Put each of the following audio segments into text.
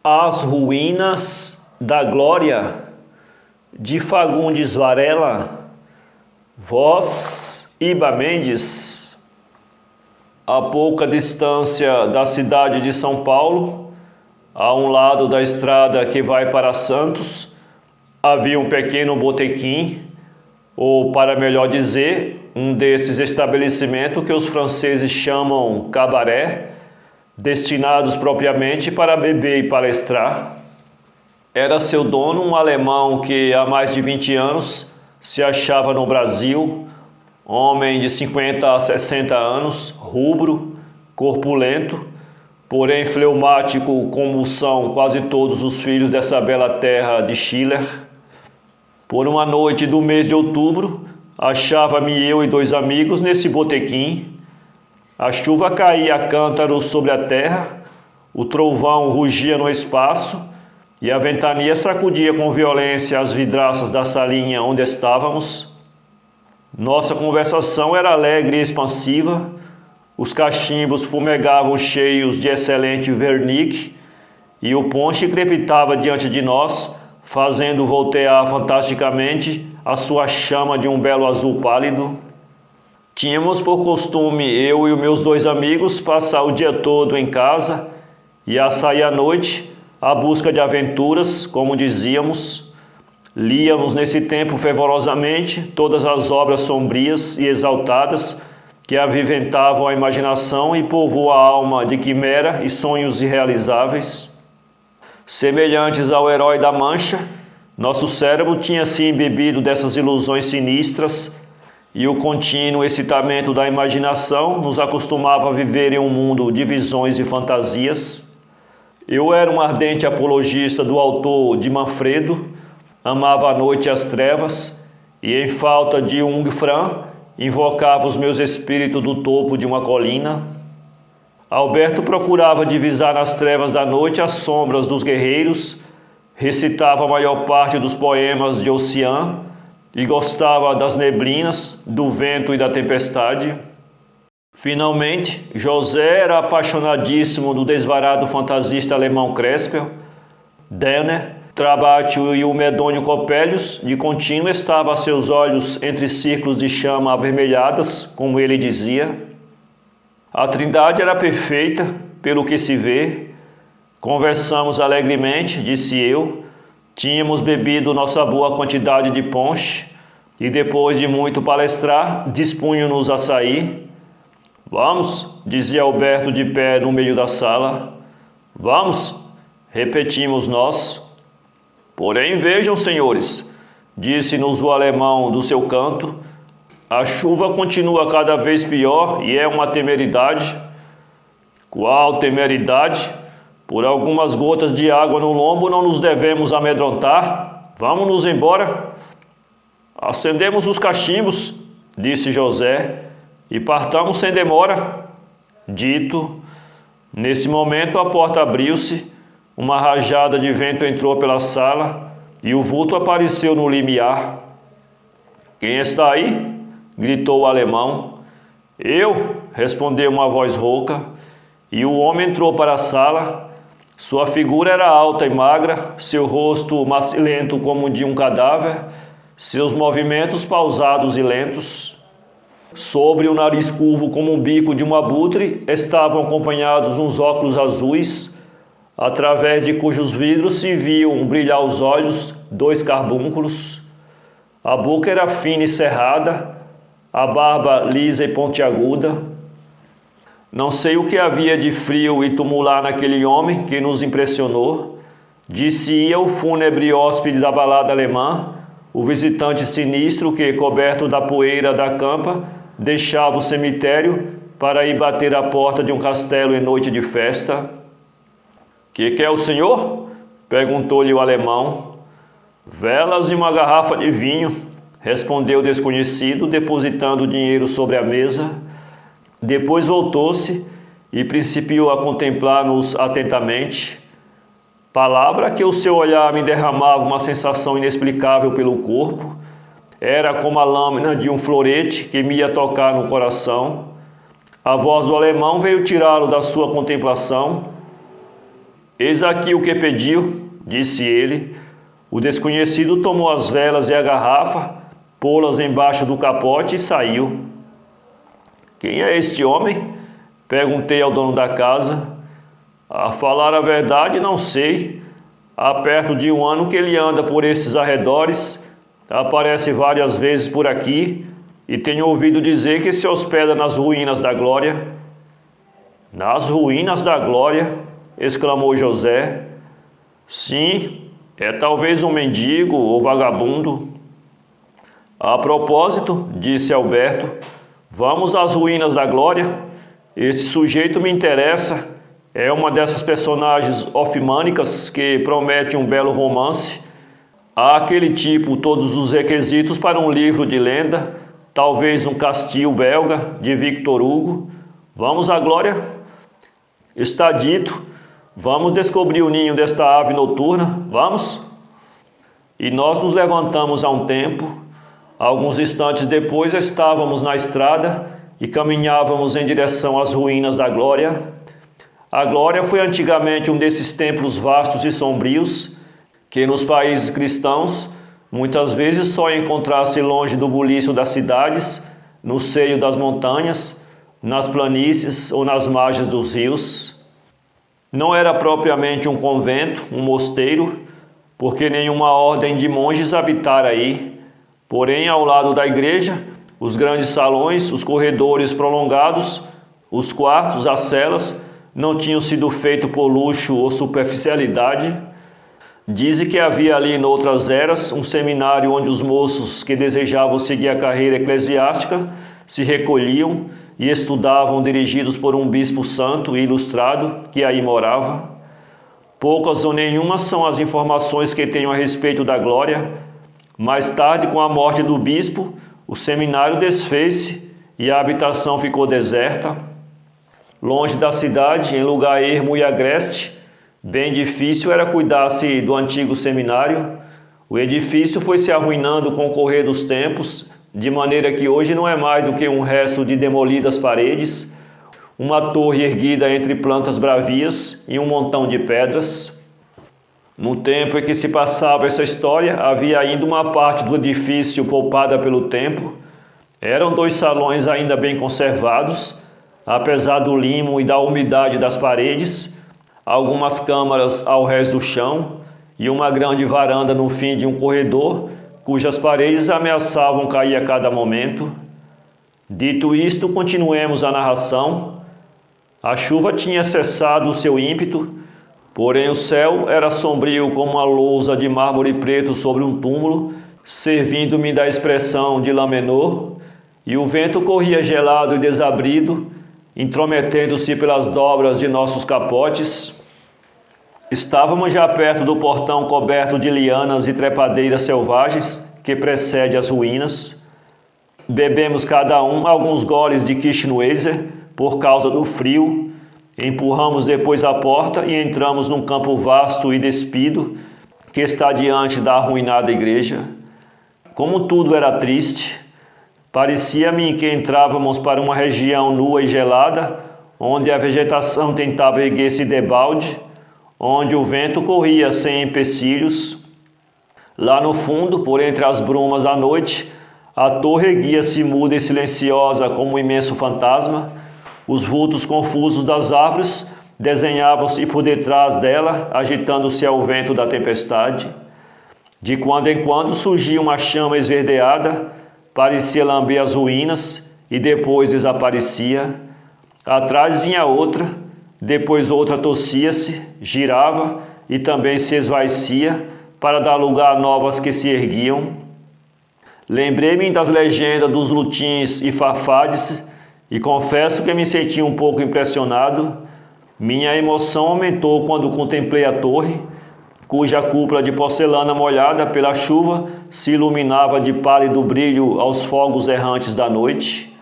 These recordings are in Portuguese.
As ruínas da glória, de Fagundes Varela, voz Iba Mendes. A pouca distância da cidade de São Paulo, a um lado da estrada que vai para Santos, havia um pequeno botequim, ou para melhor dizer, um desses estabelecimentos que os franceses chamam cabaré, destinados propriamente para beber e palestrar. Era seu dono um alemão que há mais de 20 anos se achava no Brasil, homem de 50 a 60 anos, rubro, corpulento, porém fleumático como são quase todos os filhos dessa bela terra de Schiller. Por uma noite do mês de outubro, achava-me eu e 2 amigos nesse botequim. A chuva caía a cântaros sobre a terra, o trovão rugia no espaço e a ventania sacudia com violência as vidraças da salinha onde estávamos. Nossa conversação era alegre e expansiva, os cachimbos fumegavam cheios de excelente vernique e o ponche crepitava diante de nós, fazendo voltear fantasticamente a sua chama de um belo azul pálido. Tínhamos por costume, eu e os meus 2 amigos, passar o dia todo em casa e a sair à noite à busca de aventuras, como dizíamos. Líamos nesse tempo fervorosamente todas as obras sombrias e exaltadas que aviventavam a imaginação e povoam a alma de quimera e sonhos irrealizáveis. Semelhantes ao herói da Mancha, nosso cérebro tinha se embebido dessas ilusões sinistras e o contínuo excitamento da imaginação nos acostumava a viver em um mundo de visões e fantasias. Eu era um ardente apologista do autor de Manfredo, amava a noite e as trevas, e em falta de um franc, invocava os meus espíritos do topo de uma colina. Alberto procurava divisar nas trevas da noite as sombras dos guerreiros, recitava a maior parte dos poemas de Ossian, e gostava das neblinas, do vento e da tempestade. Finalmente, José era apaixonadíssimo do desvarado fantasista alemão Crespel. Denner, Trabatio e o medonho Copélius, de contínuo estava a seus olhos entre círculos de chama avermelhadas, como ele dizia. A trindade era perfeita, pelo que se vê. Conversamos alegremente, disse eu. Tínhamos bebido nossa boa quantidade de ponche e depois de muito palestrar, dispunhamos-nos a sair. Vamos, dizia Alberto de pé no meio da sala. Vamos, repetimos nós. Porém, vejam, senhores, disse-nos o alemão do seu canto, a chuva continua cada vez pior e é uma temeridade. Qual temeridade? Por algumas gotas de água no lombo não nos devemos amedrontar. Vamos-nos embora. Acendemos os cachimbos, disse José, e partamos sem demora. Dito. Nesse momento a porta abriu-se, uma rajada de vento entrou pela sala e o vulto apareceu no limiar. Quem está aí? Gritou o alemão. Eu, respondeu uma voz rouca, e o homem entrou para a sala. Sua figura era alta e magra, seu rosto macilento como de um cadáver, seus movimentos pausados e lentos. Sobre o nariz curvo como um bico de um abutre estavam acompanhados uns óculos azuis, através de cujos vidros se viam brilhar os olhos 2 carbúnculos. A boca era fina e cerrada, a barba lisa e pontiaguda. Não sei o que havia de frio e tumular naquele homem que nos impressionou. Disse-ia o fúnebre hóspede da balada alemã, o visitante sinistro que, coberto da poeira da campa, deixava o cemitério para ir bater à porta de um castelo em noite de festa. Que quer o senhor? Perguntou-lhe o alemão. Velas e uma garrafa de vinho, respondeu o desconhecido, depositando o dinheiro sobre a mesa. Depois voltou-se e principiou a contemplar-nos atentamente. Palavra que o seu olhar me derramava uma sensação inexplicável pelo corpo. Era como a lâmina de um florete que me ia tocar no coração. A voz do alemão veio tirá-lo da sua contemplação. Eis aqui o que pediu, disse ele. O desconhecido tomou as velas e a garrafa, pô-las embaixo do capote e saiu. Quem é este homem? Perguntei ao dono da casa. A falar a verdade, não sei. Há perto de 1 ano que ele anda por esses arredores, aparece várias vezes por aqui e tenho ouvido dizer que se hospeda nas ruínas da glória. Nas ruínas da glória, exclamou José. Sim, é talvez um mendigo ou vagabundo. A propósito, disse Alberto, vamos às ruínas da glória. Este sujeito me interessa. É uma dessas personagens ofimânicas que promete um belo romance. Há aquele tipo todos os requisitos para um livro de lenda, talvez um Castil belga de Victor Hugo. Vamos à glória? Está dito. Vamos descobrir o ninho desta ave noturna, vamos? E nós nos levantamos a um tempo. Alguns instantes depois estávamos na estrada e caminhávamos em direção às ruínas da glória. A glória foi antigamente um desses templos vastos e sombrios que nos países cristãos muitas vezes só encontrasse longe do bulício das cidades, no seio das montanhas, nas planícies ou nas margens dos rios. Não era propriamente um convento, um mosteiro, porque nenhuma ordem de monges habitara aí. Porém, ao lado da igreja, os grandes salões, os corredores prolongados, os quartos, as celas, não tinham sido feitos por luxo ou superficialidade. Dizem que havia ali, noutras eras, um seminário onde os moços que desejavam seguir a carreira eclesiástica se recolhiam e estudavam, dirigidos por um bispo santo e ilustrado que aí morava. Poucas ou nenhumas são as informações que tenho a respeito da glória. Mais tarde, com a morte do bispo, o seminário desfez-se e a habitação ficou deserta. Longe da cidade, em lugar ermo e agreste, bem difícil era cuidar-se do antigo seminário. O edifício foi se arruinando com o correr dos tempos, de maneira que hoje não é mais do que um resto de demolidas paredes, uma torre erguida entre plantas bravias e um montão de pedras. No tempo em que se passava essa história, havia ainda uma parte do edifício poupada pelo tempo. Eram 2 salões ainda bem conservados, apesar do limo e da umidade das paredes, algumas câmaras ao rés do chão e uma grande varanda no fim de um corredor, cujas paredes ameaçavam cair a cada momento. Dito isto, continuemos a narração. A chuva tinha cessado o seu ímpeto, porém o céu era sombrio como uma lousa de mármore preto sobre um túmulo, servindo-me da expressão de Lá menor, e o vento corria gelado e desabrido, intrometendo-se pelas dobras de nossos capotes. Estávamos já perto do portão coberto de lianas e trepadeiras selvagens que precede as ruínas. Bebemos cada um alguns goles de Kirschenweiser por causa do frio. Empurramos depois a porta e entramos num campo vasto e despido que está diante da arruinada igreja. Como tudo era triste, parecia-me que entrávamos para uma região nua e gelada, onde a vegetação tentava erguer-se debalde, onde o vento corria sem empecilhos. Lá no fundo, por entre as brumas da noite, a torre erguia-se muda e silenciosa como um imenso fantasma. Os vultos confusos das árvores desenhavam-se por detrás dela, agitando-se ao vento da tempestade. De quando em quando surgia uma chama esverdeada, parecia lamber as ruínas e depois desaparecia. Atrás vinha outra, depois outra tossia-se, girava e também se esvaicia para dar lugar a novas que se erguiam. Lembrei-me das legendas dos lutins e farfades e confesso que me senti um pouco impressionado. Minha emoção aumentou quando contemplei a torre, cuja cúpula de porcelana molhada pela chuva se iluminava de pálido brilho aos fogos errantes da noite.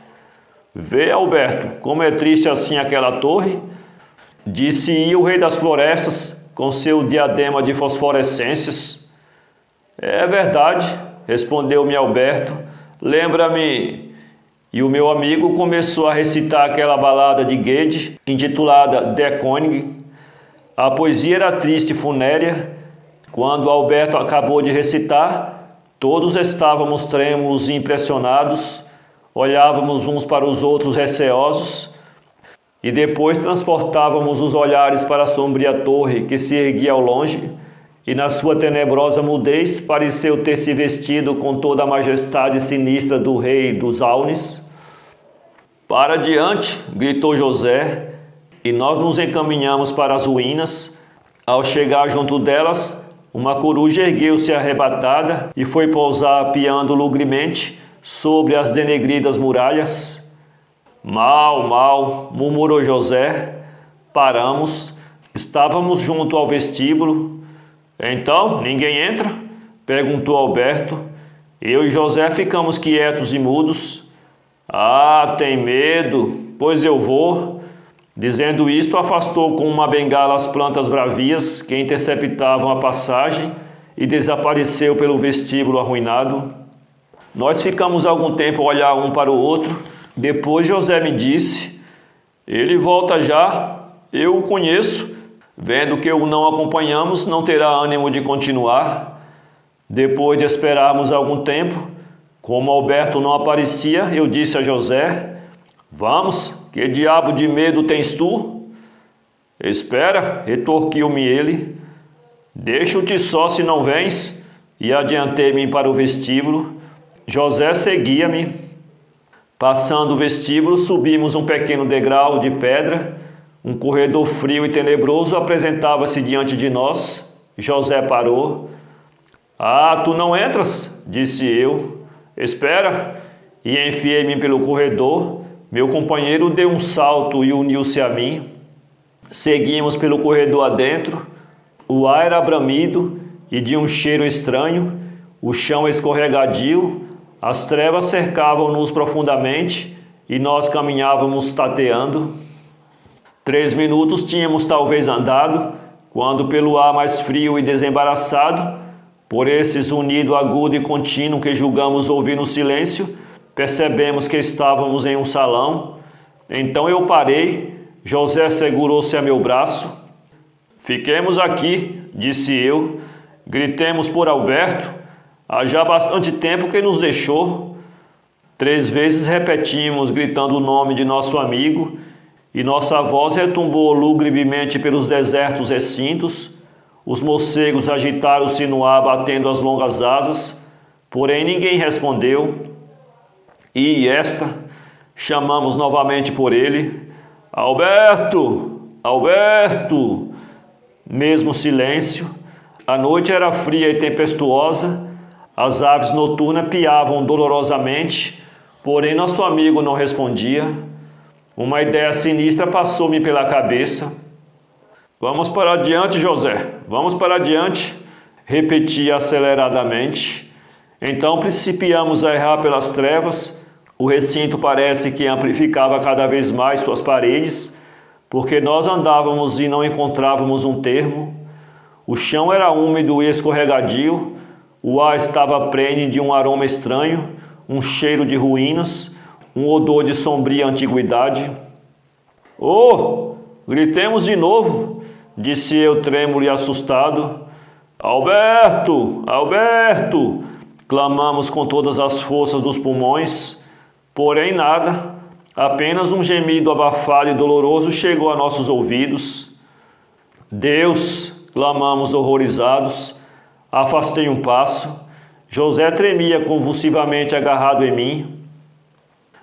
Vê, Alberto, como é triste assim aquela torre, disse o rei das florestas com seu diadema de fosforescências. É verdade, respondeu-me Alberto, lembra-me. E o meu amigo começou a recitar aquela balada de Goethe, intitulada Der König. A poesia era triste e funérea. Quando Alberto acabou de recitar, todos estávamos trêmulos e impressionados, olhávamos uns para os outros receosos, e depois transportávamos os olhares para a sombria torre que se erguia ao longe, e na sua tenebrosa mudez pareceu ter se vestido com toda a majestade sinistra do rei dos Aunes. Para diante, gritou José, e nós nos encaminhamos para as ruínas. Ao chegar junto delas, uma coruja ergueu-se arrebatada e foi pousar piando lugremente sobre as denegridas muralhas. Mal, mal, murmurou José. Paramos. Estávamos junto ao vestíbulo. Então, ninguém entra? Perguntou Alberto. Eu e José ficamos quietos e mudos. Ah, tem medo? Pois eu vou. Dizendo isto, afastou com uma bengala as plantas bravias que interceptavam a passagem e desapareceu pelo vestíbulo arruinado. Nós ficamos algum tempo a olhar um para o outro. Depois José me disse: ele volta já, eu o conheço. Vendo que o não acompanhamos, não terá ânimo de continuar. Depois de esperarmos algum tempo, como Alberto não aparecia, eu disse a José: vamos, que diabo de medo tens tu? Espera, retorquiu-me ele. Deixo-te só se não vens, e adiantei-me para o vestíbulo. José seguia-me. Passando o vestíbulo, subimos um pequeno degrau de pedra. Um corredor frio e tenebroso apresentava-se diante de nós. José parou. Ah, tu não entras? Disse eu. Espera. E enfiei-me pelo corredor. Meu companheiro deu um salto e uniu-se a mim. Seguimos pelo corredor adentro. O ar era bramido e de um cheiro estranho. O chão escorregadio. As trevas cercavam-nos profundamente e nós caminhávamos tateando. 3 minutos tínhamos talvez andado, quando pelo ar mais frio e desembaraçado, por esse zunido agudo e contínuo que julgamos ouvir no silêncio, percebemos que estávamos em um salão. Então eu parei, José segurou-se a meu braço. Fiquemos aqui, disse eu, gritemos por Alberto. Há já bastante tempo que nos deixou. 3 vezes repetimos, gritando o nome de nosso amigo, e nossa voz retumbou lugremente pelos desertos recintos. Os morcegos agitaram-se no ar, batendo as longas asas, porém ninguém respondeu. E chamamos novamente por ele. Alberto! Alberto! Mesmo silêncio. A noite era fria e tempestuosa. As aves noturnas piavam dolorosamente, porém nosso amigo não respondia. Uma ideia sinistra passou-me pela cabeça. Vamos para adiante, José, vamos para adiante, repetia aceleradamente. Então principiamos a errar pelas trevas. O recinto parece que amplificava cada vez mais suas paredes, porque nós andávamos e não encontrávamos um termo. O chão era úmido e escorregadio. O ar estava prenhe de um aroma estranho, um cheiro de ruínas, um odor de sombria antiguidade. Oh! Gritemos de novo, disse eu trêmulo e assustado. Alberto! Alberto! Clamamos com todas as forças dos pulmões, porém nada, apenas um gemido abafado e doloroso chegou a nossos ouvidos. Deus! Clamamos horrorizados. Afastei um passo. José tremia convulsivamente agarrado em mim.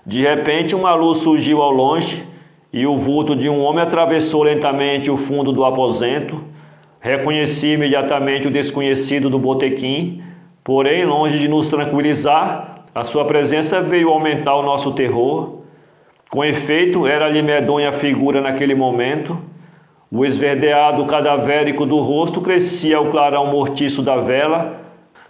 De repente uma luz surgiu ao longe e o vulto de um homem atravessou lentamente o fundo do aposento. Reconheci imediatamente o desconhecido do botequim, porém, longe de nos tranquilizar, a sua presença veio aumentar o nosso terror. Com efeito, era-lhe medonha a figura naquele momento. O esverdeado cadavérico do rosto crescia ao clarão mortiço da vela.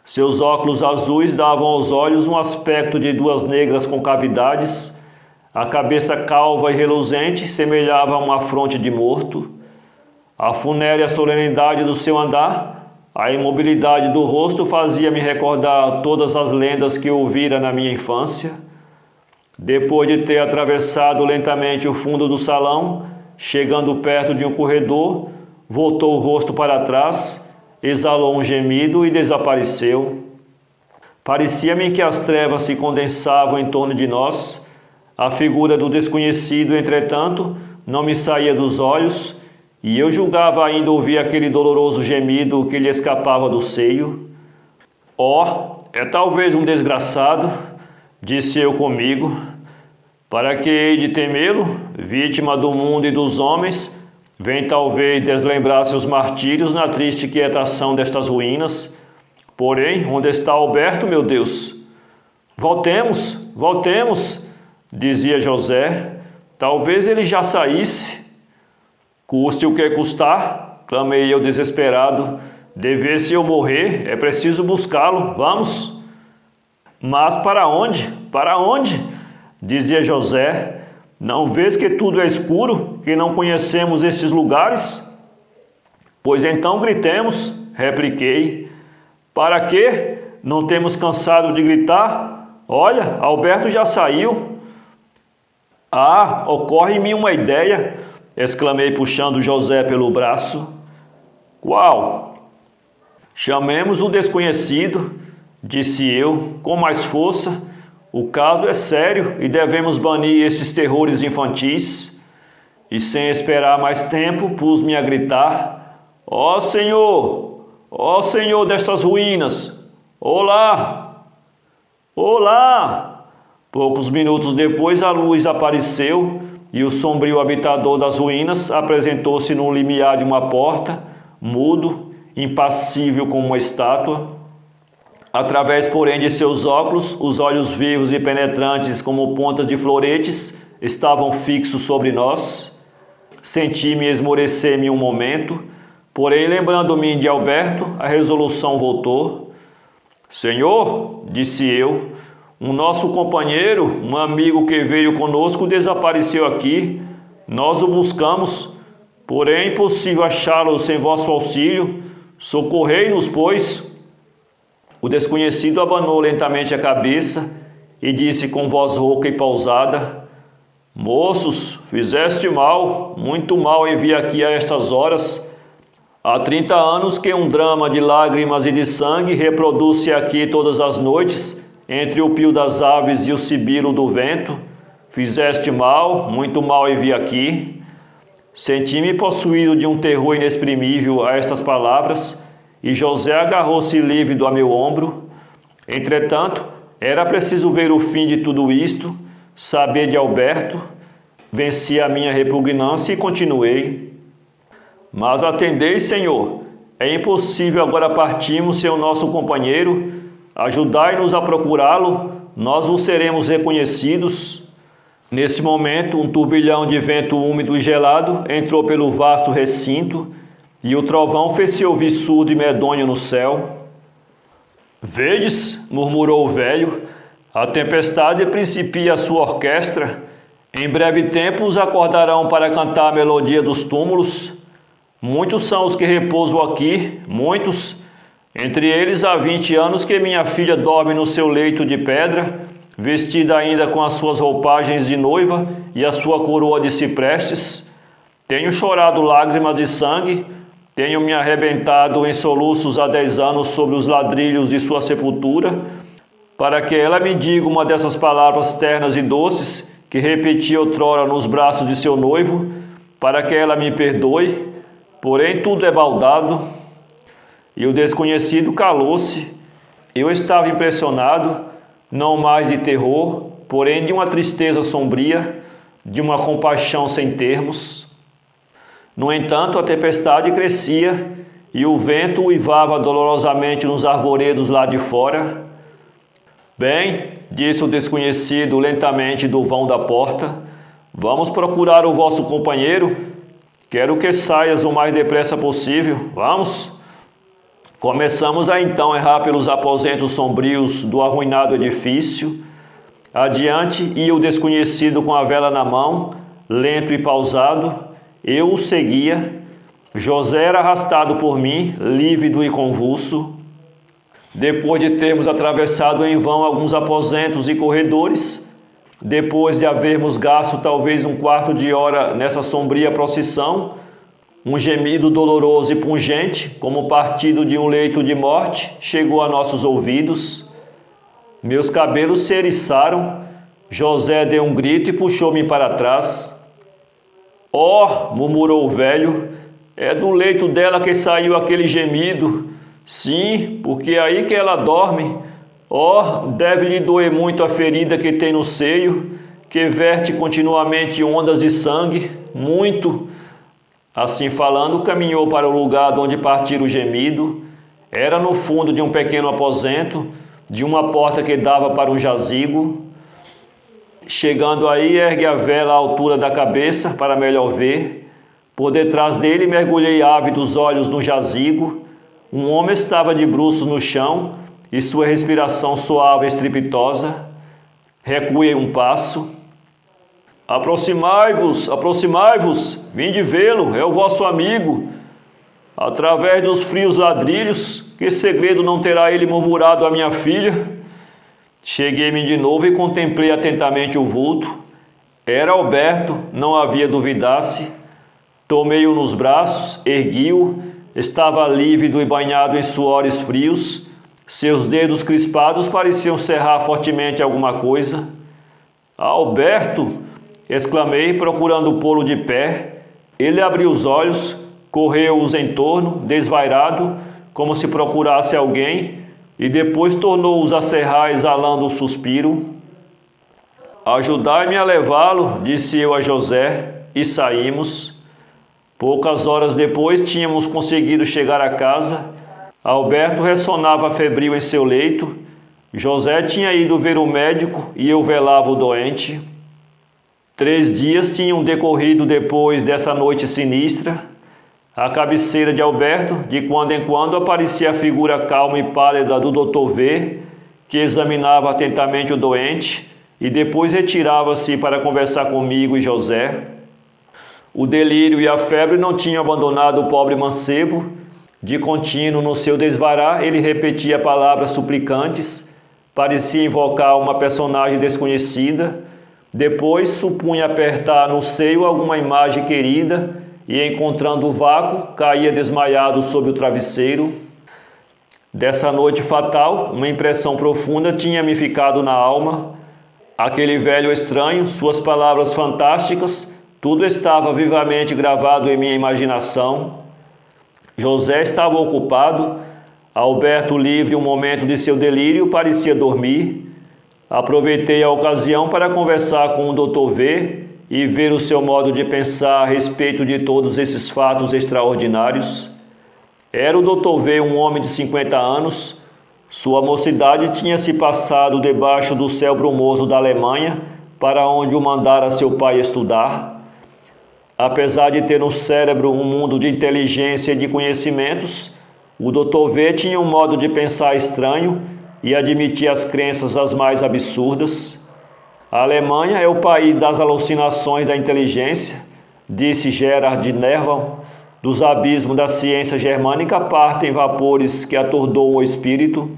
Seus óculos azuis davam aos olhos um aspecto de 2 negras concavidades. A cabeça calva e reluzente semelhava a uma fronte de morto. A funérea solenidade do seu andar, a imobilidade do rosto fazia-me recordar todas as lendas que ouvira na minha infância. Depois de ter atravessado lentamente o fundo do salão, chegando perto de um corredor, voltou o rosto para trás, exalou um gemido e desapareceu. Parecia-me que as trevas se condensavam em torno de nós. A figura do desconhecido, entretanto, não me saía dos olhos, e eu julgava ainda ouvir aquele doloroso gemido que lhe escapava do seio. Oh, é talvez um desgraçado, disse eu comigo. Para que hei de temê-lo, vítima do mundo e dos homens, vem talvez deslembrar seus martírios na triste quietação destas ruínas. Porém, onde está Alberto, meu Deus? Voltemos, voltemos, dizia José. Talvez ele já saísse. Custe o que custar, clamei eu desesperado. Devesse eu morrer, é preciso buscá-lo, vamos. Mas para onde? Para onde? Dizia José. Não vês que tudo é escuro, que não conhecemos esses lugares? Pois então gritemos, repliquei. Para quê? Não temos cansado de gritar? Olha, Alberto já saiu. Ah, ocorre-me uma ideia, exclamei puxando José pelo braço. Qual? Chamemos o desconhecido, disse eu, com mais força. O caso é sério e devemos banir esses terrores infantis. E sem esperar mais tempo, pus-me a gritar: Ó Senhor destas ruínas! Olá! Olá! Poucos minutos depois a luz apareceu e o sombrio habitador das ruínas apresentou-se no limiar de uma porta, mudo, impassível como uma estátua. Através, porém, de seus óculos, os olhos vivos e penetrantes como pontas de floretes estavam fixos sobre nós. Senti-me esmorecer-me um momento, porém, lembrando-me de Alberto, a resolução voltou. Senhor, disse eu, um nosso companheiro, um amigo que veio conosco, desapareceu aqui. Nós o buscamos, porém é impossível achá-lo sem vosso auxílio. Socorrei-nos, pois. O desconhecido abanou lentamente a cabeça e disse com voz rouca e pausada: Moços, fizeste mal, muito mal em vir aqui a estas horas. Há 30 anos que um drama de lágrimas e de sangue reproduz-se aqui todas as noites, entre o pio das aves e o sibilo do vento. Fizeste mal, muito mal em vir aqui. Senti-me possuído de um terror inexprimível a estas palavras, e José agarrou-se lívido a meu ombro. Entretanto, era preciso ver o fim de tudo isto, saber de Alberto. Venci a minha repugnância e continuei: Mas atendei, Senhor, é impossível agora partirmos sem o nosso companheiro. Ajudai-nos a procurá-lo, nós vos seremos reconhecidos. Nesse momento, um turbilhão de vento úmido e gelado entrou pelo vasto recinto, e o trovão fez-se ouvir surdo e medonho no céu. Vedes, murmurou o velho, a tempestade principia a sua orquestra. Em breve tempo os acordarão para cantar a melodia dos túmulos. Muitos são os que repousam aqui, muitos. Entre eles há 20 anos que minha filha dorme no seu leito de pedra, vestida ainda com as suas roupagens de noiva e a sua coroa de ciprestes. Tenho chorado lágrimas de sangue, tenho me arrebentado em soluços há 10 anos sobre os ladrilhos de sua sepultura, para que ela me diga uma dessas palavras ternas e doces que repetia outrora nos braços de seu noivo, para que ela me perdoe, porém tudo é baldado. E o desconhecido calou-se. Eu estava impressionado, não mais de terror, porém de uma tristeza sombria, de uma compaixão sem termos. No entanto, a tempestade crescia e o vento uivava dolorosamente nos arvoredos lá de fora. Bem, disse o desconhecido lentamente do vão da porta, vamos procurar o vosso companheiro. Quero que saias o mais depressa possível. Vamos. Começamos a então errar pelos aposentos sombrios do arruinado edifício. Adiante ia o desconhecido com a vela na mão, lento e pausado. Eu o seguia. José era arrastado por mim, lívido e convulso. Depois de termos atravessado em vão alguns aposentos e corredores, depois de havermos gasto talvez um quarto de hora nessa sombria procissão, Um gemido doloroso e pungente, como partido de um leito de morte, chegou a nossos ouvidos. Meus cabelos se eriçaram. José deu um grito e puxou-me para trás. Oh, murmurou o velho, é do leito dela que saiu aquele gemido. Sim, porque é aí que ela dorme. Oh, deve lhe doer muito a ferida que tem no seio, que verte continuamente ondas de sangue, muito. Assim falando, caminhou para o lugar de onde partira o gemido. Era no fundo de um pequeno aposento, de uma porta que dava para um jazigo. Chegando aí, ergue a vela à altura da cabeça para melhor ver. Por detrás dele, mergulhei ávidos olhos no jazigo. Um homem estava de bruços no chão e sua respiração soava estrepitosa. Recuei um passo. Aproximai-vos, aproximai-vos, vinde vê-lo, é o vosso amigo. Através dos frios ladrilhos, que segredo não terá ele murmurado à minha filha? Cheguei-me de novo e contemplei atentamente o vulto. Era Alberto, não havia duvidasse. Tomei-o nos braços, ergui-o, estava lívido e banhado em suores frios. Seus dedos crispados pareciam cerrar fortemente alguma coisa. Alberto! Exclamei, procurando pô-lo de pé. Ele abriu os olhos, correu-os em torno, desvairado, como se procurasse alguém, e depois tornou-os a cerrar, exalando um suspiro. Ajudai-me a levá-lo, disse eu a José, e saímos. Poucas horas depois tínhamos conseguido chegar a casa. Alberto ressonava febril em seu leito. José tinha ido ver o médico e eu velava o doente. 3 dias tinham decorrido depois dessa noite sinistra. À cabeceira de Alberto, de quando em quando, aparecia a figura calma e pálida do Dr. V, que examinava atentamente o doente e depois retirava-se para conversar comigo e José. O delírio e a febre não tinham abandonado o pobre mancebo. De contínuo, no seu desvarar, ele repetia palavras suplicantes, parecia invocar uma personagem desconhecida. Depois supunha apertar no seio alguma imagem querida e, encontrando o vácuo, caía desmaiado sob o travesseiro. Dessa noite fatal, uma impressão profunda tinha me ficado na alma. Aquele velho estranho, suas palavras fantásticas, tudo estava vivamente gravado em minha imaginação. José estava ocupado. Alberto, livre um momento de seu delírio, parecia dormir. Aproveitei a ocasião para conversar com o Dr. V e ver o seu modo de pensar a respeito de todos esses fatos extraordinários. Era o Dr. V um homem de 50 anos. Sua mocidade tinha se passado debaixo do céu brumoso da Alemanha, para onde o mandara seu pai estudar. Apesar de ter no cérebro um mundo de inteligência e de conhecimentos, o Dr. V tinha um modo de pensar estranho e admitia as crenças as mais absurdas. A Alemanha é o país das alucinações da inteligência, disse Gerhard Nerval. Dos abismos da ciência germânica partem vapores que atordoam o espírito.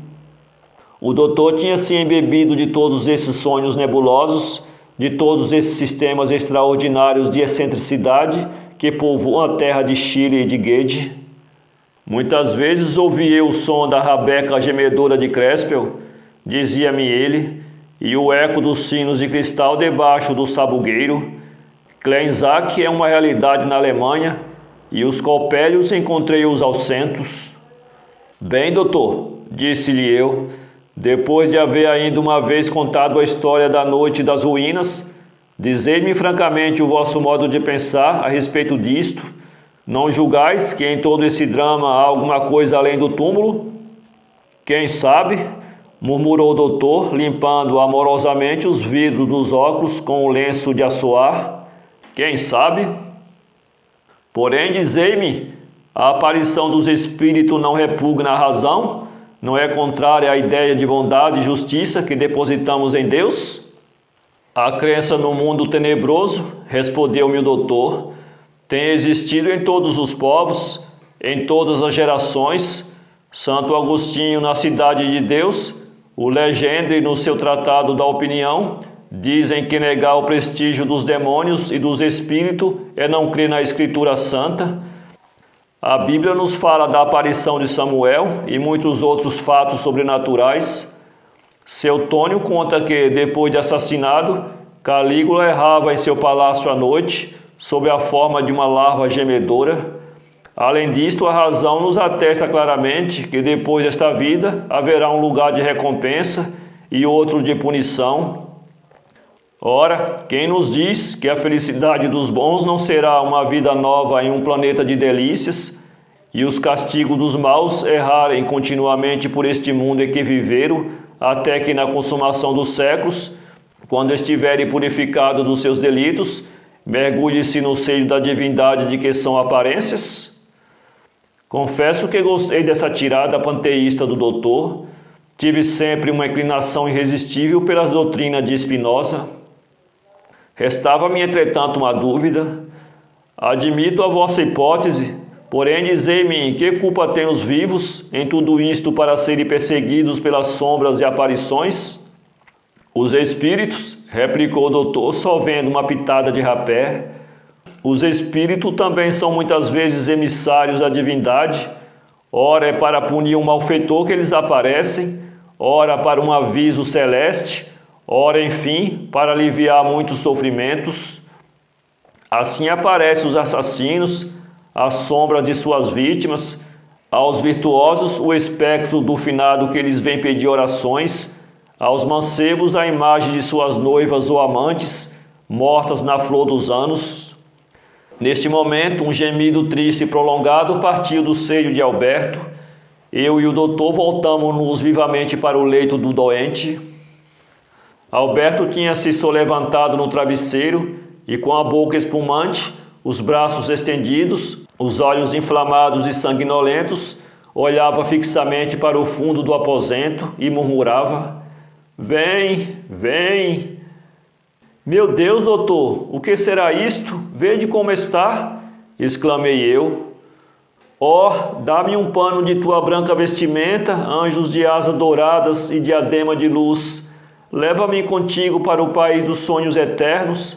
O doutor tinha se embebido de todos esses sonhos nebulosos, de todos esses sistemas extraordinários de excentricidade que povoam a terra de Chile e de Goethe. Muitas vezes ouvi eu o som da rabeca gemedora de Crespel, dizia-me ele, e o eco dos sinos de cristal debaixo do sabugueiro. Kleinsack é uma realidade na Alemanha, e os copélios encontrei-os aos centros. Bem, doutor, disse-lhe eu, depois de haver ainda uma vez contado a história da noite das ruínas, dizei-me francamente o vosso modo de pensar a respeito disto. Não julgais que em todo esse drama há alguma coisa além do túmulo? Quem sabe? Murmurou o doutor, limpando amorosamente os vidros dos óculos com o lenço de assoar. Quem sabe? Porém, dizei-me, a aparição dos espíritos não repugna a razão? Não é contrária à ideia de bondade e justiça que depositamos em Deus? A crença no mundo tenebroso, respondeu-me o doutor, tem existido em todos os povos, em todas as gerações. Santo Agostinho, na Cidade de Deus, o Legendre, no seu Tratado da Opinião, dizem que negar o prestígio dos demônios e dos espíritos é não crer na Escritura Santa. A Bíblia nos fala da aparição de Samuel e muitos outros fatos sobrenaturais. Seu Tônio conta que, depois de assassinado, Calígula errava em seu palácio à noite, sob a forma de uma larva gemedora. Além disto, a razão nos atesta claramente que depois desta vida haverá um lugar de recompensa e outro de punição. Ora, quem nos diz que a felicidade dos bons não será uma vida nova em um planeta de delícias, e os castigos dos maus errarem continuamente por este mundo em que viveram, até que na consumação dos séculos, quando estiverem purificados dos seus delitos, mergulhe-se no seio da divindade de que são aparências? Confesso que gostei dessa tirada panteísta do doutor. Tive sempre uma inclinação irresistível pelas doutrinas de Spinoza. Restava-me, entretanto, uma dúvida. Admito a vossa hipótese, porém dizei-me que culpa têm os vivos em tudo isto para serem perseguidos pelas sombras e aparições? Os espíritos, replicou o doutor, só vendo uma pitada de rapé. Os espíritos também são muitas vezes emissários da divindade. Ora é para punir um malfeitor que eles aparecem, ora para um aviso celeste, ora, enfim, para aliviar muitos sofrimentos. Assim aparecem os assassinos, a sombra de suas vítimas, aos virtuosos o espectro do finado que eles vem pedir orações, aos mancebos a imagem de suas noivas ou amantes, mortas na flor dos anos. Neste momento, um gemido triste e prolongado partiu do seio de Alberto. Eu e o doutor voltamos-nos vivamente para o leito do doente. Alberto tinha se solevantado no travesseiro e, com a boca espumante, os braços estendidos, os olhos inflamados e sanguinolentos, olhava fixamente para o fundo do aposento e murmurava: "Vem, vem." "Meu Deus, doutor, o que será isto? Vede como está!" exclamei eu. "Oh, dá-me um pano de tua branca vestimenta, anjos de asas douradas e diadema de luz. Leva-me contigo para o país dos sonhos eternos.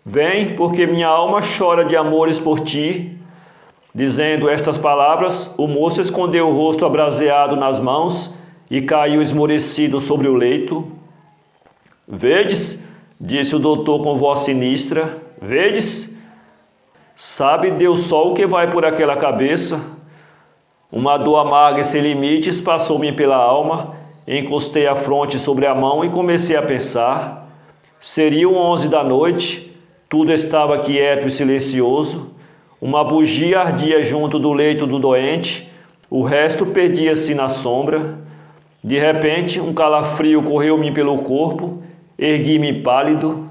Vem, porque minha alma chora de amores por ti." Dizendo estas palavras, o moço escondeu o rosto abraseado nas mãos e caiu esmorecido sobre o leito. "Vedes?" disse o doutor com voz sinistra. "Vedes? Sabe Deus só o que vai por aquela cabeça." Uma dor amarga e sem limites passou-me pela alma. Encostei a fronte sobre a mão e comecei a pensar. Seriam 11 da noite, tudo estava quieto e silencioso. Uma bugia ardia junto do leito do doente, o resto perdia-se na sombra. De repente, um calafrio correu-me pelo corpo, ergui-me pálido.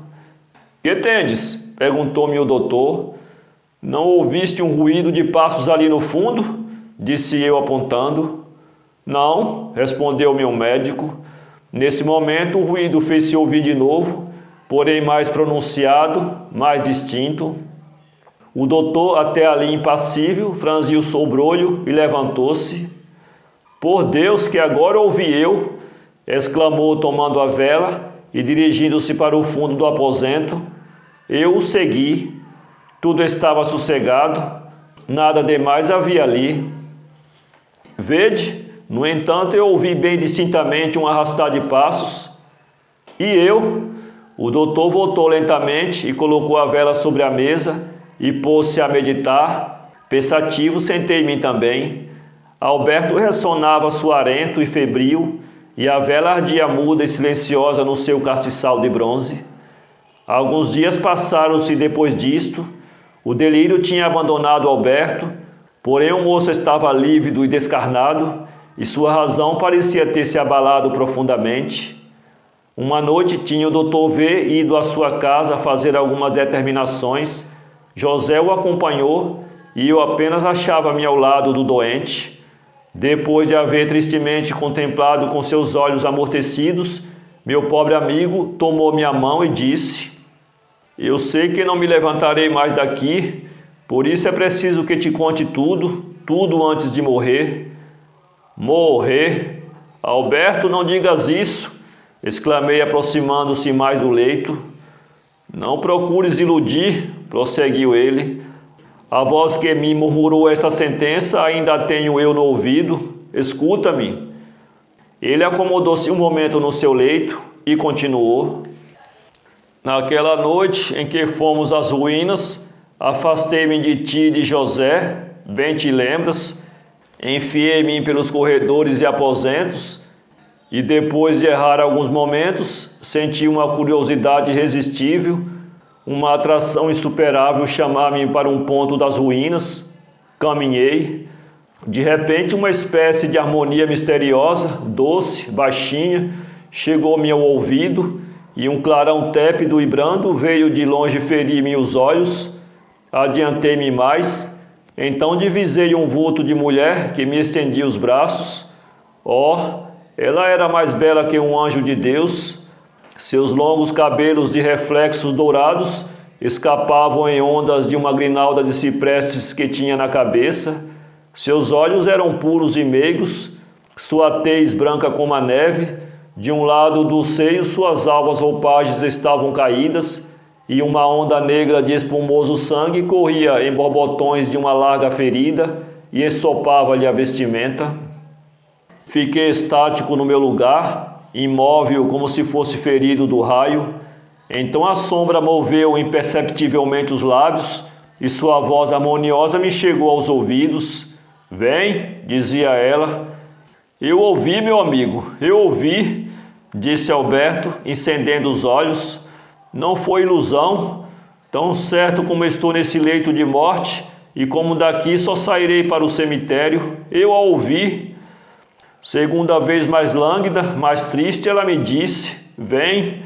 "Que tendes?" perguntou-me o doutor. "Não ouviste um ruído de passos ali no fundo?" disse eu apontando. "Não", respondeu-me o médico. Nesse momento, o ruído fez-se ouvir de novo, porém mais pronunciado, mais distinto. O doutor, até ali impassível, franziu o sobrolho e levantou-se. "Por Deus, que agora ouvi eu!" exclamou, tomando a vela e dirigindo-se para o fundo do aposento. Eu o segui. Tudo estava sossegado, nada demais havia ali. Vede, no entanto, eu ouvi bem distintamente um arrastar de passos. E eu? O doutor voltou lentamente e colocou a vela sobre a mesa e pôs-se a meditar. Pensativo, sentei-me também. Alberto ressonava suarento e febril, e a vela ardia muda e silenciosa no seu castiçal de bronze. Alguns dias passaram-se depois disto. O delírio tinha abandonado Alberto, porém o moço estava lívido e descarnado, e sua razão parecia ter se abalado profundamente. Uma noite tinha o doutor V ido à sua casa fazer algumas determinações. José o acompanhou e eu apenas achava-me ao lado do doente. Depois de haver tristemente contemplado com seus olhos amortecidos, meu pobre amigo tomou minha mão e disse: "Eu sei que não me levantarei mais daqui, por isso é preciso que te conte tudo, tudo antes de morrer." "Morrer? Alberto, não digas isso!" exclamei, aproximando-se mais do leito. "Não procures iludir", prosseguiu ele. A voz que me murmurou esta sentença ainda tenho eu no ouvido. Escuta-me. Ele acomodou-se um momento no seu leito e continuou. Naquela noite em que fomos às ruínas, afastei-me de ti e de José, bem te lembras, enfiei-me pelos corredores e aposentos, e depois de errar alguns momentos, senti uma curiosidade irresistível, uma atração insuperável chamar-me para um ponto das ruínas. Caminhei. De repente, uma espécie de harmonia misteriosa, doce, baixinha, chegou-me ao ouvido, e um clarão tépido e brando veio de longe ferir-me os olhos. Adiantei-me mais, então divisei um vulto de mulher que me estendia os braços. Ela era mais bela que um anjo de Deus. Seus longos cabelos de reflexos dourados escapavam em ondas de uma grinalda de ciprestes que tinha na cabeça. Seus olhos eram puros e meigos, sua tez branca como a neve. De um lado do seio suas alvas roupagens estavam caídas, e uma onda negra de espumoso sangue corria em borbotões de uma larga ferida e ensopava-lhe a vestimenta. Fiquei estático no meu lugar, imóvel como se fosse ferido do raio. Então a sombra moveu imperceptivelmente os lábios e sua voz harmoniosa me chegou aos ouvidos. Vem, dizia ela. Eu ouvi, meu amigo, eu ouvi, disse Alberto, incendendo os olhos. Não foi ilusão, tão certo como estou nesse leito de morte e como daqui só sairei para o cemitério. Eu a ouvi. Segunda vez mais lânguida, mais triste, ela me disse, vem.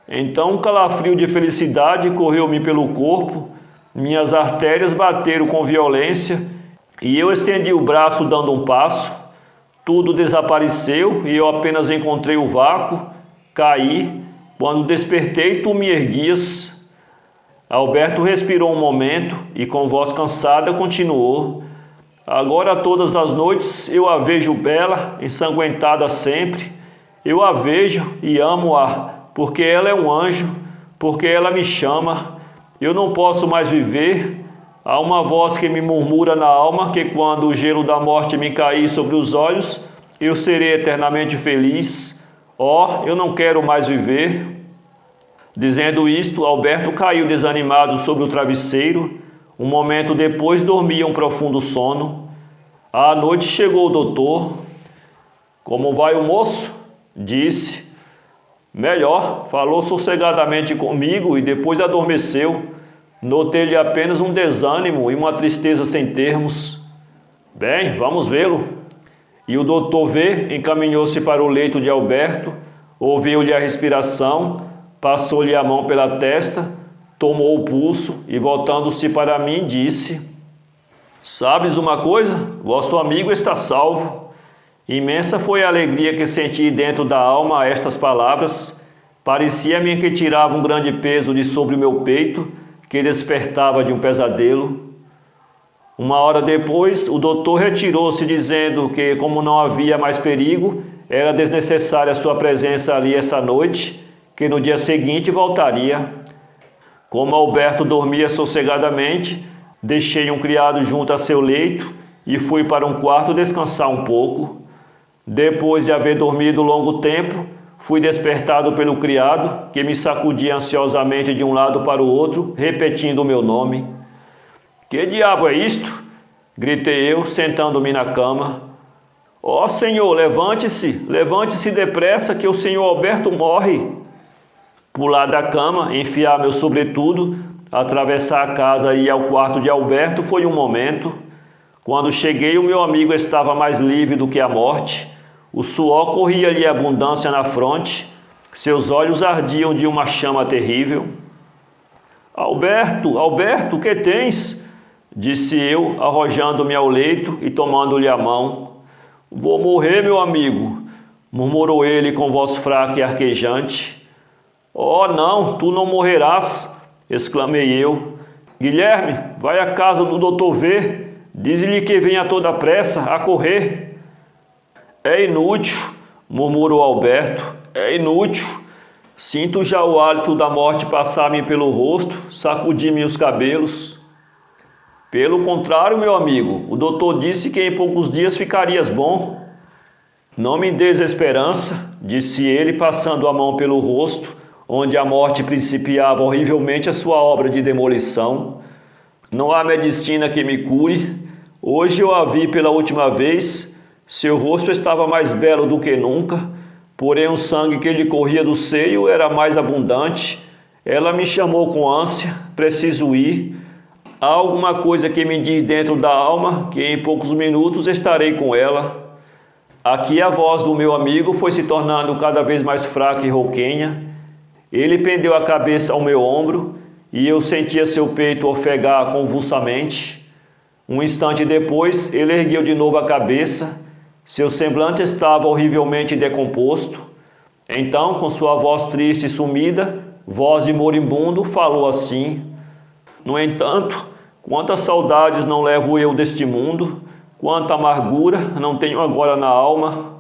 Então um calafrio de felicidade correu-me pelo corpo, minhas artérias bateram com violência e eu estendi o braço dando um passo. Tudo desapareceu e eu apenas encontrei o vácuo, caí. Quando despertei, tu me erguias. Alberto respirou um momento e com voz cansada continuou. Agora todas as noites eu a vejo bela, ensanguentada sempre. Eu a vejo e amo-a, porque ela é um anjo, porque ela me chama. Eu não posso mais viver. Há uma voz que me murmura na alma que quando o gelo da morte me cair sobre os olhos, eu serei eternamente feliz. Eu não quero mais viver. Dizendo isto, Alberto caiu desanimado sobre o travesseiro. Um momento depois dormia um profundo sono. À noite chegou o doutor. Como vai o moço? Disse. Melhor, falou sossegadamente comigo e depois adormeceu. Notei-lhe apenas um desânimo e uma tristeza sem termos. Bem, vamos vê-lo. E o doutor encaminhou-se para o leito de Alberto, ouviu-lhe a respiração, passou-lhe a mão pela testa, tomou o pulso e, voltando-se para mim, disse: Sabes uma coisa? Vosso amigo está salvo. Imensa foi a alegria que senti dentro da alma a estas palavras. Parecia-me que tirava um grande peso de sobre o meu peito, que despertava de um pesadelo. Uma hora depois, o doutor retirou-se dizendo que, como não havia mais perigo, era desnecessária sua presença ali essa noite, que no dia seguinte voltaria. Como Alberto dormia sossegadamente, deixei um criado junto a seu leito e fui para um quarto descansar um pouco. Depois de haver dormido longo tempo, fui despertado pelo criado, que me sacudia ansiosamente de um lado para o outro, repetindo o meu nome. Que diabo é isto? Gritei eu, sentando-me na cama. Senhor, levante-se, levante-se depressa, que o senhor Alberto morre. Pular da cama, enfiar meu sobretudo, atravessar a casa e ir ao quarto de Alberto foi um momento. Quando cheguei, o meu amigo estava mais livre do que a morte. O suor corria-lhe abundância na fronte, seus olhos ardiam de uma chama terrível. Alberto, Alberto, que tens? Disse eu, arrojando-me ao leito e tomando-lhe a mão. Vou morrer, meu amigo, murmurou ele com voz fraca e arquejante. Não, tu não morrerás, exclamei eu. Guilherme, vai à casa do doutor V, diz-lhe que venha a toda pressa, a correr. É inútil, murmurou Alberto, é inútil. Sinto já o hálito da morte passar-me pelo rosto, sacudi-me os cabelos. Pelo contrário, meu amigo, o doutor disse que em poucos dias ficarias bom. Não me des esperança, disse ele, passando a mão pelo rosto, onde a morte principiava horrivelmente a sua obra de demolição. Não há medicina que me cure. Hoje eu a vi pela última vez. Seu rosto estava mais belo do que nunca, porém o sangue que lhe corria do seio era mais abundante. Ela me chamou com ânsia. Preciso ir. Há alguma coisa que me diz dentro da alma que em poucos minutos estarei com ela. Aqui a voz do meu amigo foi se tornando cada vez mais fraca e rouquenha. Ele pendeu a cabeça ao meu ombro e eu sentia seu peito ofegar convulsamente. Um instante depois, ele ergueu de novo a cabeça. Seu semblante estava horrivelmente decomposto. Então, com sua voz triste e sumida, voz de moribundo, falou assim: no entanto, quantas saudades não levo eu deste mundo, quanta amargura não tenho agora na alma.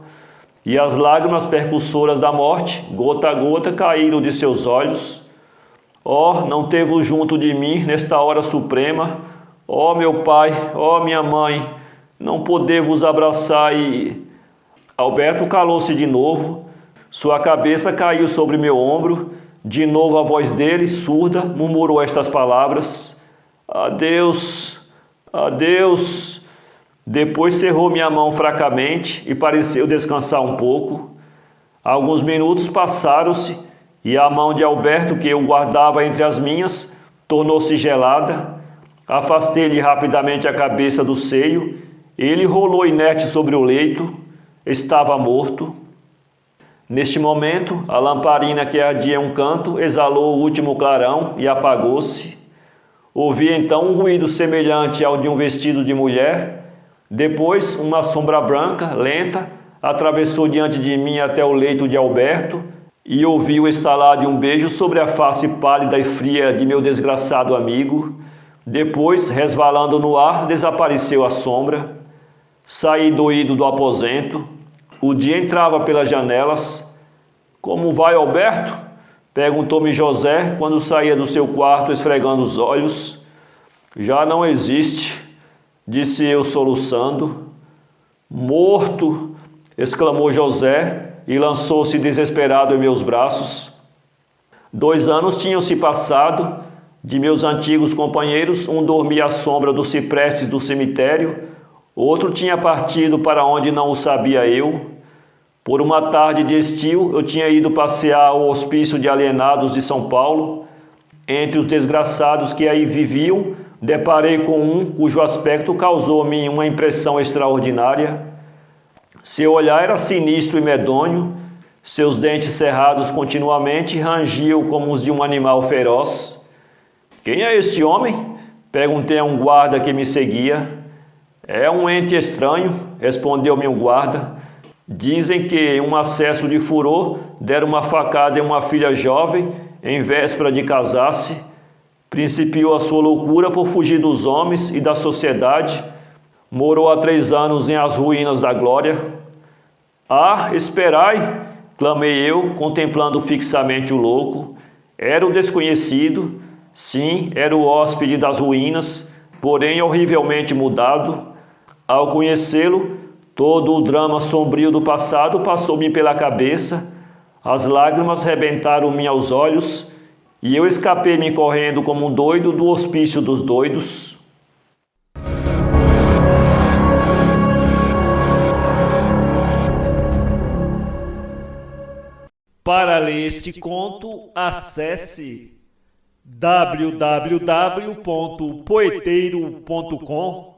E as lágrimas percussoras da morte, gota a gota, caíram de seus olhos. Ó, não teve junto de mim nesta hora suprema, ó meu pai, ó minha mãe, não poder vos abraçar e... Alberto calou-se de novo, sua cabeça caiu sobre meu ombro, de novo a voz dele, surda, murmurou estas palavras: adeus, adeus. Depois cerrou minha mão fracamente e pareceu descansar um pouco. Alguns minutos passaram-se e a mão de Alberto, que eu guardava entre as minhas, tornou-se gelada. Afastei-lhe rapidamente a cabeça do seio. Ele rolou inerte sobre o leito. Estava morto. Neste momento, a lamparina que ardia em um canto exalou o último clarão e apagou-se. Ouvi então um ruído semelhante ao de um vestido de mulher. Depois, uma sombra branca, lenta, atravessou diante de mim até o leito de Alberto e ouvi o estalar de um beijo sobre a face pálida e fria de meu desgraçado amigo. Depois, resvalando no ar, desapareceu a sombra. Saí doído do aposento. O dia entrava pelas janelas. Como vai, Alberto? Perguntou-me José quando saía do seu quarto esfregando os olhos. Já não existe, disse eu soluçando. Morto! Exclamou José e lançou-se desesperado em meus braços. 2 anos tinham se passado. De meus antigos companheiros, um dormia à sombra dos ciprestes do cemitério, outro tinha partido para onde não o sabia eu. Por uma tarde de estio, eu tinha ido passear ao hospício de alienados de São Paulo. Entre os desgraçados que aí viviam, deparei com um cujo aspecto causou-me uma impressão extraordinária. Seu olhar era sinistro e medonho, seus dentes cerrados continuamente rangiam como os de um animal feroz. Quem é este homem? Perguntei a um guarda que me seguia. É um ente estranho, respondeu-me um guarda. Dizem que, em um acesso de furor, deram uma facada em uma filha jovem, em véspera de casar-se. Principiou a sua loucura por fugir dos homens e da sociedade. Morou há 3 anos em as ruínas da glória. Ah, esperai! Clamei eu, contemplando fixamente o louco. Era o desconhecido. Sim, era o hóspede das ruínas, porém horrivelmente mudado. Ao conhecê-lo, todo o drama sombrio do passado passou-me pela cabeça, as lágrimas rebentaram-me aos olhos, e eu escapei-me correndo como um doido do hospício dos doidos. Para ler este conto, acesse www.poeteiro.com